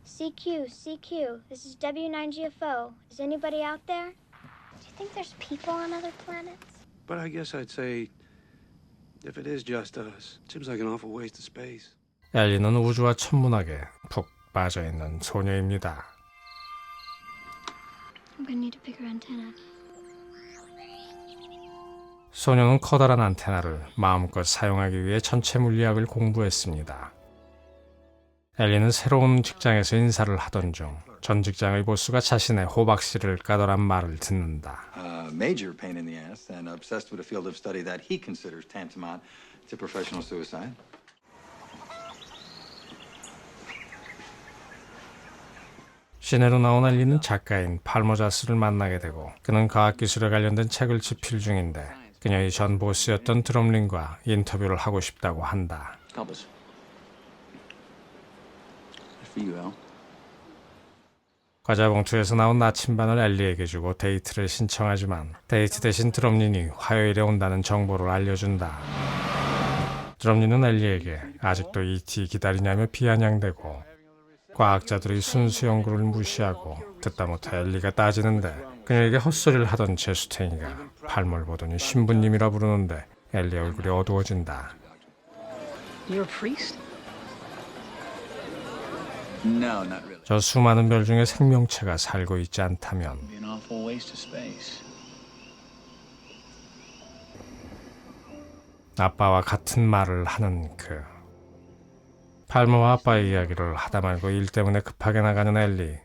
CQ, CQ. This is W9GFO. Is anybody out there? Do you think there's people on other planets? But I guess I'd say if it is just us, it seems like an awful waste of space. 엘리는 우주와 천문학에 푹 빠져있는 소녀입니다. I'm gonna need a bigger antenna. 소녀는 커다란 안테나를 마음껏 사용하기 위해 전체 물리학을 공부했습니다. 엘리는 새로운 직장에서 인사를 하던 중 전 직장의 보스가 자신의 호박씨를 까더란 말을 듣는다. Major pain in the ass and obsessed with a field of study that he considers tantamount to professional suicide. 시내로 나온 엘리는 작가인 팔머자스를 만나게 되고 그는 과학기술에 관련된 책을 집필 중인데 그녀의 전 보스였던 드럼린과 인터뷰를 하고 싶다고 한다. Help us. For you, Al. 과자 봉투에서 나온 나침반을 엘리에게 주고 데이트를 신청하지만 데이트 대신 드럼린이 화요일에 온다는 정보를 알려준다. 드럼린은 엘리에게 아직도 E.T. 기다리냐며 비아냥대고 과학자들의 순수 연구를 무시하고 듣다 못해 엘리가 따지는데 그녀에게 헛소리를 하던 제수탱이가 팔물 보더니 신부님이라 부르는데 엘리 얼굴이 어두워진다. You're a priest? No, not really. 저 수많은 별 중에 생명체가 살고 있지 않다면 Be an awful waste of space. 아빠와 같은 말을 하는 그 팔머와 아빠의 이야기를 하다 말고 일 때문에 급하게 나가는 엘리.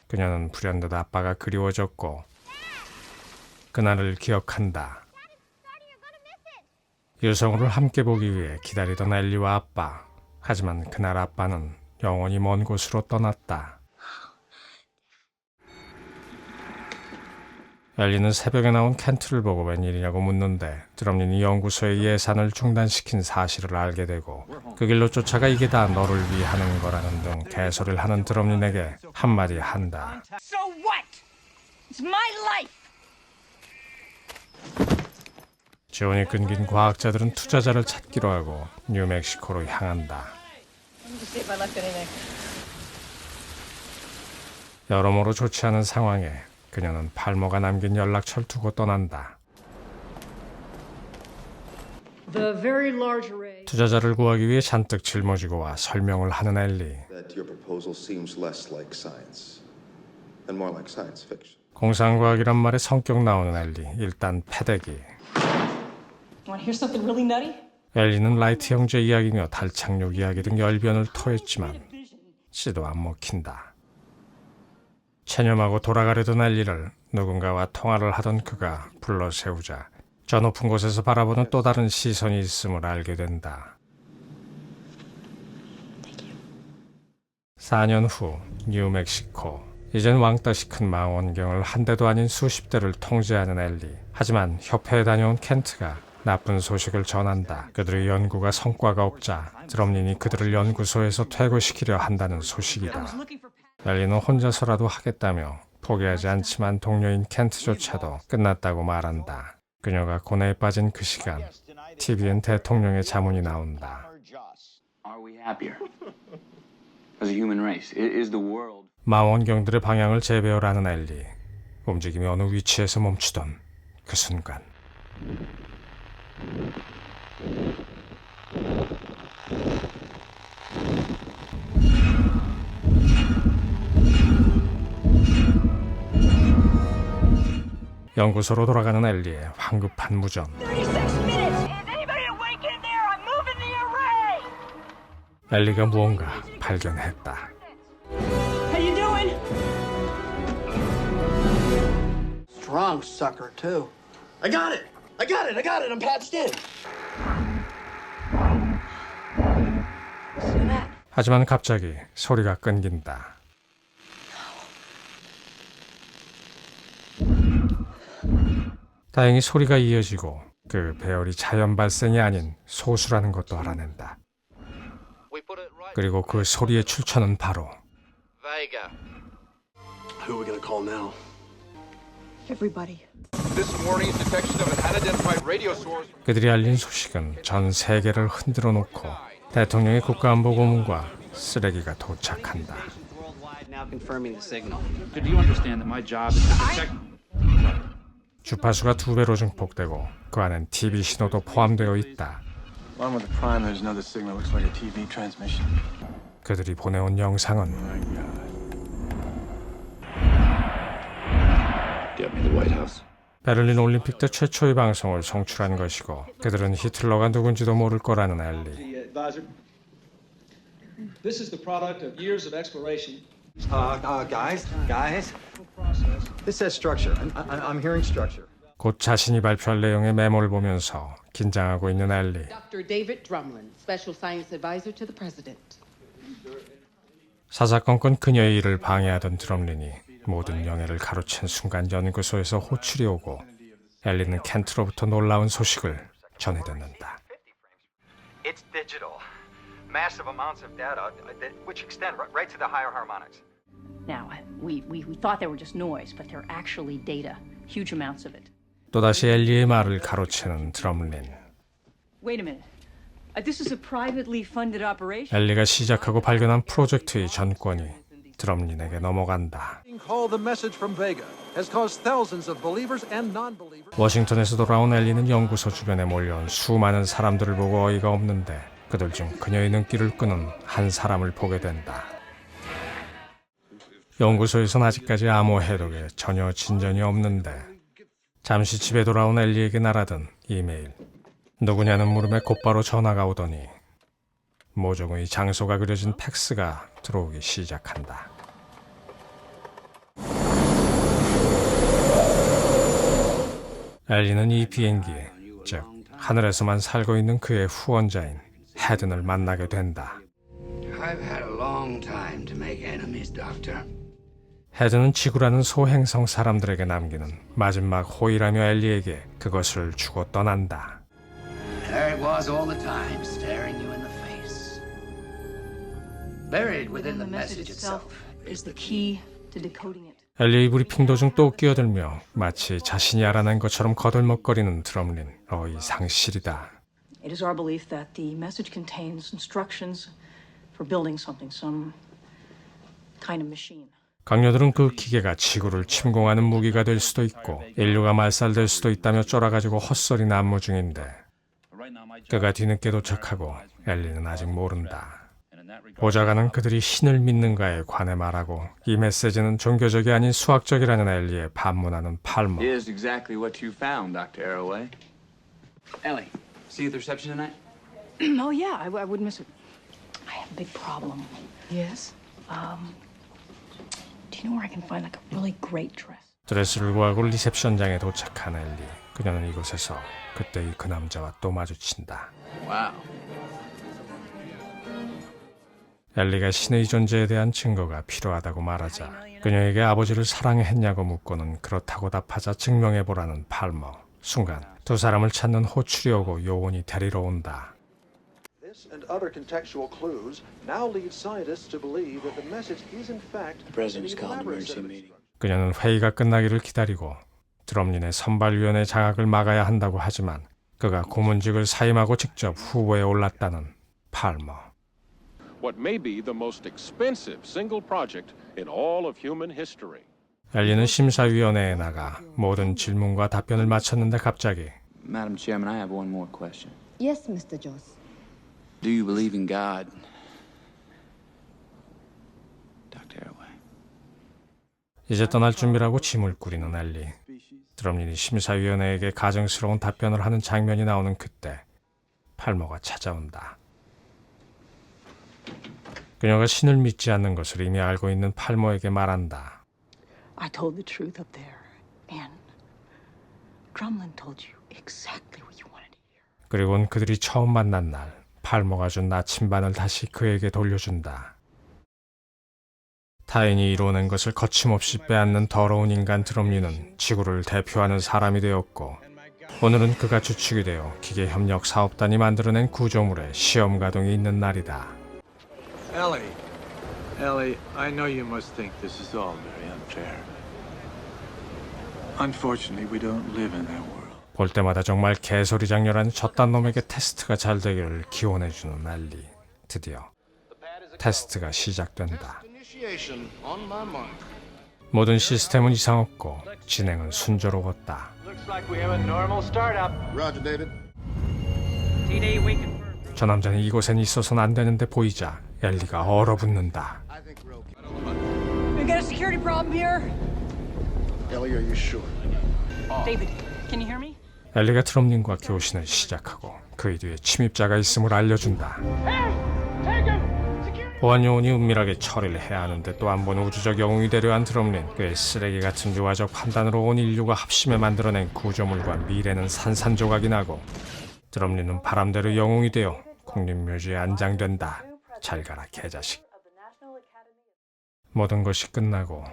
그녀는 불현듯 아빠가 그리워졌고 그날을 기억한다. 유성우를 함께 보기 위해 기다리던 엘리와 아빠. 하지만 그날 아빠는 영원히 먼 곳으로 떠났다. 엘리는 새벽에 나온 켄트를 보고 웬일이냐고 묻는데 드럼린이 연구소의 예산을 중단시킨 사실을 알게 되고 그 길로 쫓아가 이게 다 너를 위해 하는 거라는 등 개소리를 하는 드럼린에게 한마디 한다. So what? It's my life. 지원이 끊긴 과학자들은 투자자를 찾기로 하고 뉴멕시코로 향한다. Just see if I left anything. 여러모로 좋지 않은 상황에 그녀는 팔머가 남긴 연락처를 두고 떠난다. The very large array. 투자자를 구하기 위해 잔뜩 짊어지고 와 설명을 하는 엘리. That your proposal seems less like science and more like science fiction. 공상과학이란 말에 성격 나오는 엘리. 일단 패대기. Want to hear something really nutty? 엘리는 라이트 형제 이야기며 달착륙 이야기 등 열변을 토했지만 씨도 안 먹힌다. 체념하고 돌아가려던 엘리를 누군가와 통화를 하던 그가 불러 세우자 저 높은 곳에서 바라보는 또 다른 시선이 있음을 알게 된다. 4년 후 뉴멕시코. 이젠 왕따시 큰 망원경을 한 대도 아닌 수십 대를 통제하는 엘리. 하지만 협회에 다녀온 켄트가 나쁜 소식을 전한다. 그들의 연구가 성과가 없자 드럼린이 그들을 연구소에서 퇴거시키려 한다는 소식이다. 엘리는 혼자서라도 하겠다며 포기하지 않지만 동료인 켄트조차도 끝났다고 말한다. 그녀가 고뇌에 빠진 그 시간 TV엔 대통령의 자문이 나온다. Are we happier? As a human race, is the world 망원경들의 방향을 재배열하는 엘리. 움직임이 어느 위치에서 멈추던 그 순간 연구소로 돌아가는 엘리의 황급한 무전. 36 minutes. Is anybody awake in there? I'm moving the array. 엘리가 무언가 발견했다. How you doing? Strong sucker, too. I got it! I got it! I got it! I'm patched in! See that? 하지만 갑자기 소리가 끊긴다. 다행히 소리가 이어지고 그 배열이 자연 발생이 아닌 소수라는 것도 알아낸다. 그리고 그 소리의 출처는 바로 Who are we gonna call now? Everybody. This morning's detection of an unidentified radio source. 그들이 알린 소식은 전 세계를 흔들어 놓고 대통령의 국가안보고문과 쓰레기가 도착한다. now confirming the signal. Do you understand that my job is to protect? 주파수가 2배로 증폭되고 그 안엔 TV 신호도 포함되어 있다. Along with the prime, there's another signal. Looks like a TV transmission. 그들이 보내온 영상은 Get me the White House. 베를린 올림픽 때 최초의 방송을 송출한 것이고 그들은 히틀러가 누군지도 모를 거라는 엘리. This is the product of years of exploration. Guys. This says structure. I'm hearing structure. 곧 자신이 발표할 내용의 메모를 보면서 긴장하고 있는 엘리. Dr. David Drumlin, Special Science Advisor to the President. 사사건건 그녀의 일을 방해하던 드럼린이 모든 영예를 가로챈 순간 연구소에서 호출이 오고 엘리는 켄트로부터 놀라운 소식을 전해 듣는다. It's digital. Massive amounts of data which extend right to the higher harmonics. Now, we thought they were just noise, but they're actually data. Huge amounts of it. 또다시 엘리의 말을 가로채는 드럼린. Wait a minute. This is a privately funded operation. 엘리가 시작하고 발견한 프로젝트의 전권이 드럼린에게 넘어간다. 워싱턴에서 돌아온 엘리는 연구소 주변에 몰려온 수많은 사람들을 보고 어이가 없는데 그들 중 그녀의 눈길을 끄는 한 사람을 보게 된다. 연구소에선 아직까지 암호 해독에 전혀 진전이 없는데 잠시 집에 돌아온 엘리에게 날아든 이메일. 누구냐는 물음에 곧바로 전화가 오더니 모종의 장소가 그려진 팩스가 들어오기 시작한다. 엘리는 이 비행기에, 즉 하늘에서만 살고 있는 그의 후원자인 헤든을 만나게 된다. I've had a long time to make enemies, Doctor. 헤든은 지구라는 소행성 사람들에게 남기는 마지막 호의라며 엘리에게 그것을 주고 떠난다. There it was all the time, staring you in the face. Buried within the message itself is the key to decoding it. 엘리의 브리핑 도중 또 끼어들며 마치 자신이 알아낸 것처럼 거들먹거리는 드럼린. 어이 상실이다. It is our belief that the message contains instructions for building something, some kind of machine. 강요들은 그 기계가 지구를 침공하는 무기가 될 수도 있고 인류가 말살될 수도 있다며 쫄아가지고 헛소리 난무 중인데 그가 뒤늦게 도착하고 엘리는 아직 모른다. 보좌관은 그들이 신을 믿는가에 관해 말하고 이 메시지는 종교적이 아닌 수학적이라는 엘리에 반문하는 팔머. Is exactly what you found, Dr. Arroway. Ellie, see you at the reception tonight? Oh yeah, I wouldn't miss it. I have a big problem. Yes? Do you know where I can find like a really great dress? 드레스를 구하고 리셉션장에 도착한 엘리. 그녀는 이곳에서 그때의 그 남자와 또 마주친다. Wow. 엘리가 신의 존재에 대한 증거가 필요하다고 말하자 그녀에게 아버지를 사랑했냐고 묻고는 그렇다고 답하자 증명해보라는 팔머. 순간 두 사람을 찾는 호출이 오고 요원이 데리러 온다. This and other contextual clues now lead scientists to believe that the message is in fact The president's called an emergency meeting. 그녀는 회의가 끝나기를 기다리고 드럼린의 선발위원회 장악을 막아야 한다고 하지만 그가 고문직을 사임하고 직접 후보에 올랐다는 팔머. What may be the most expensive single project in all of human history. 엘리는 심사위원회에 나가 모든 질문과 답변을 마쳤는데 갑자기 Madam Chairman, I have one more question. Yes, Mr. Jones. Do you believe in God? Dr. Arroway. 이제 떠날 준비라고 짐을 꾸리는 엘리. 드럼린이 심사위원회에게 가증스러운 답변을 하는 장면이 나오는 그때 팔머가 찾아온다. 그녀가 신을 믿지 않는 것을 이미 알고 있는 팔머에게 말한다. I told the truth up there, and Drumlin told you exactly what you wanted to hear. 그리고는 그들이 처음 만난 날 팔머가 준 나침반을 다시 그에게 돌려준다. 타인이 이뤄낸 것을 거침없이 빼앗는 더러운 인간 드럼린은 지구를 대표하는 사람이 되었고 오늘은 그가 주축이 되어 기계협력 사업단이 만들어낸 구조물의 시험 가동이 있는 날이다. Ellie, I know you must think this is all very unfair. Unfortunately, we don't live in that world. 볼 때마다 정말 개소리 장렬한 저딴 놈에게 테스트가 잘 되기를 기원해주는 엘리. 드디어 테스트가 시작된다. Initiation on my mark. 모든 시스템은 이상 없고 진행은 순조로웠다. Looks like we have a normal startup. Roger, David. TD, we confirm. 저 남자는 이곳엔 있어서는 안 되는데 보이자 엘리가 얼어붙는다. We got a security problem here. Ellie, are you sure? David, can you hear me? 엘리가 트럼님과 교신을 시작하고 그 뒤에 침입자가 있음을 알려준다. 보안 요원이 은밀하게 처리를 해야 하는데 또 한 번 우주적 영웅이 되려 한 트럼린. 그의 쓰레기 같은 유화적 판단으로 온 인류가 합심해 만들어낸 구조물과 미래는 산산조각이 나고 트럼린은 바람대로 영웅이 되어 국립묘지에 안장된다. 잘 가라 개자식. 모든 것이 끝나고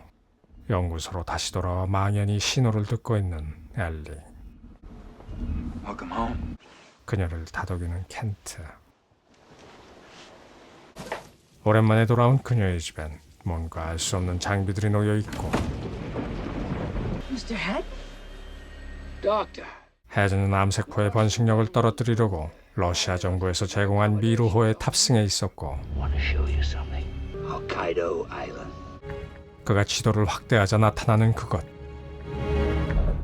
연구소로 다시 돌아와 망연히 신호를 듣고 있는 엘리. Welcome home. 그녀를 다독이는 켄트. 오랜만에 돌아온 그녀의 집엔 뭔가 알 수 없는 장비들이 놓여 있고. Mr. Head? Doctor. 헤즈는 암세포의 번식력을 떨어뜨리려고 러시아 정부에서 제공한 미루호에 탑승해 있었고. Want to show you something? Hokkaido Island. 그가 지도를 확대하자 나타나는 그것.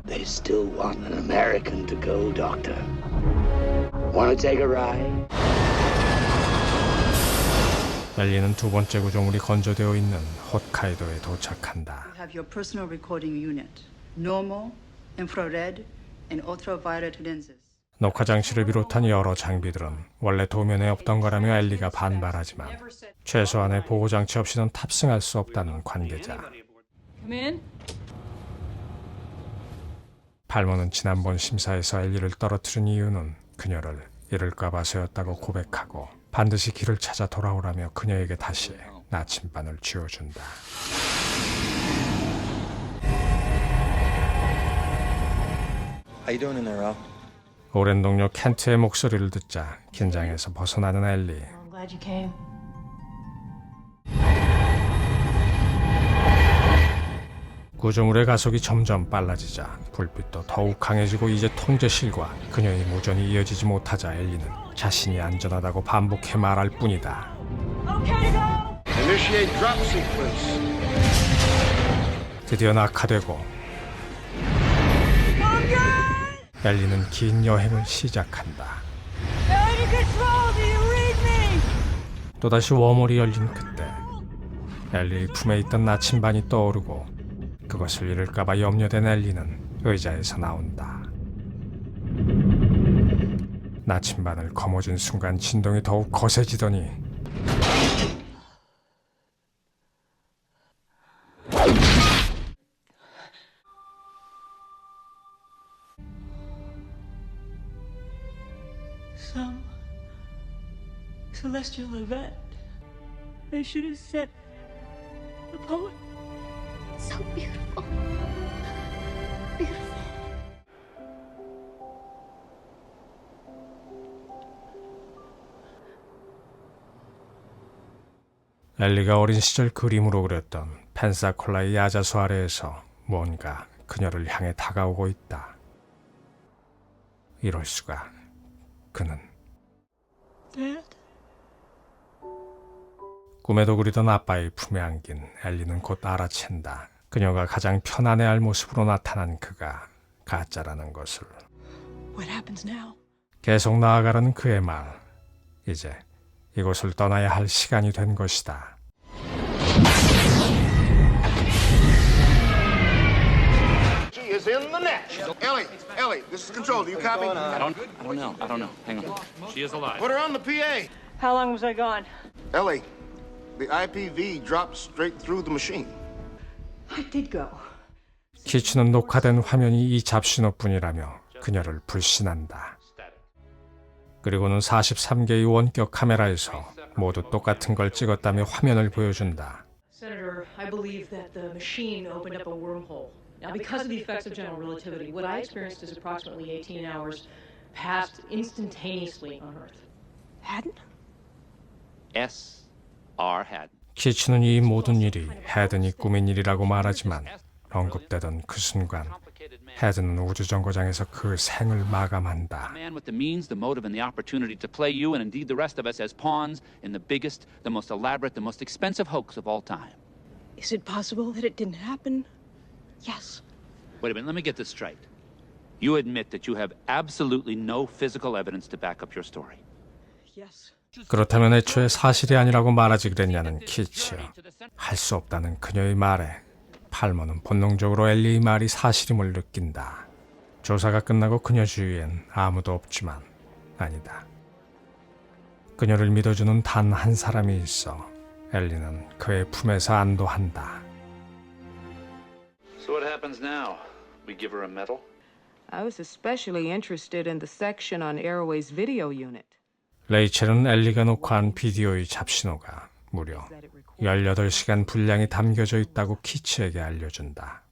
They still want an American to go, Doctor. Want to take a ride? 엘리는 두 번째 구조물이 건조되어 있는 홋카이도에 도착한다. You have your personal recording unit. Normal, infrared, and ultraviolet lenses. 녹화 장치를 비롯한 여러 장비들은 원래 도면에 없던 거라며 엘리가 반발하지만 최소한의 보호 장치 없이는 탑승할 수 없다는 관계자. Come in. 팔모는 지난번 심사에서 엘리를 떨어뜨린 이유는 그녀를 잃을까 봐서였다고 고백하고 반드시 길을 찾아 돌아오라며 그녀에게 다시 나침반을 쥐어준다. How you doing in there, Al? 오랜 동료 켄트의 목소리를 듣자 긴장해서 벗어나는 엘리. I'm glad you came. 구조물의 가속이 점점 빨라지자 불빛도 더욱 강해지고 이제 통제실과 그녀의 무전이 이어지지 못하자 엘리는 자신이 안전하다고 반복해 말할 뿐이다. Initiate drop sequence. 드디어 낙하되고 엘리는 긴 여행을 시작한다. 또다시 웜홀이 열린 그때 엘리의 품에 있던 나침반이 떠오르고 그것을 잃을까봐 염려된 엘리는 의자에서 나온다. 나침반을 거머쥔 순간 진동이 더욱 거세지더니 Some celestial event. They should have sent a poet. So beautiful. Beautiful. 엘리가 어린 시절 그림으로 그렸던 펜사콜라의 야자수 아래에서 뭔가 그녀를 향해 다가오고 있다. 이럴 수가. 그는 Dad? 꿈에도 그리던 아빠의 품에 안긴 엘리는 곧 알아챈다. 그녀가 가장 편안해할 모습으로 나타난 그가 가짜라는 것을. What happens now? 계속 나아가는 그의 말. 이제 이곳을 떠나야 할 시간이 된 것이다. She is in the net. Ellie, this is control. Do you copy? I don't know. Hang on. She is alive. Put her on the PA. How long was I gone? Ellie, the IPV dropped straight through the machine. I did go. 키치는 녹화된 화면이 이 잡신호뿐이라며 그녀를 불신한다. 그리고는 43개의 원격 카메라에서 모두 똑같은 걸 찍었다며 화면을 보여준다. Senator, I believe that the machine opened up a wormhole. Now, because of the effects of general relativity, what I experienced is approximately 18 hours passed instantaneously on Earth. Hadden? S.R. Hadden. 키치는 이 모든 일이 헤든이 꾸민 일이라고 말하지만 언급되던 그 순간 헤드는 우주정거장에서 그 생을 마감한다. A man with the means, the motive, and the opportunity to play you and indeed the rest of us as pawns in the biggest, the most elaborate, the most expensive hoax of all time. Is it possible that it didn't happen? Yes. Wait a minute, let me get this straight. You admit that you have absolutely no physical evidence to back up your story. Yes. 그렇다면 애초에 사실이 아니라고 말하지 그랬냐는 키츠. 할 수 없다는 그녀의 말에 팔머는 본능적으로 엘리의 말이 사실임을 느낀다. 조사가 끝나고 그녀 주위엔 아무도 없지만 아니다. 그녀를 믿어주는 단 한 사람이 있어 엘리는 그의 품에서 안도한다. So what happens now? We give her a medal? I was especially interested in the section on Arroway's video unit. 레이첼은 엘리가 녹화한 비디오의 잡신호가 무려 18시간 분량이 담겨져 있다고 키츠에게 알려준다.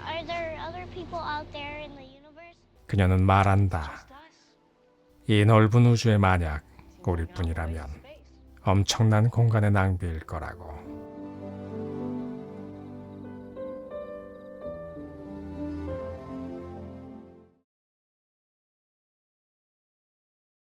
Are there other people out there in the universe? 그녀는 말한다. 이 넓은 우주에 만약 우리뿐이라면 엄청난 공간의 낭비일 거라고.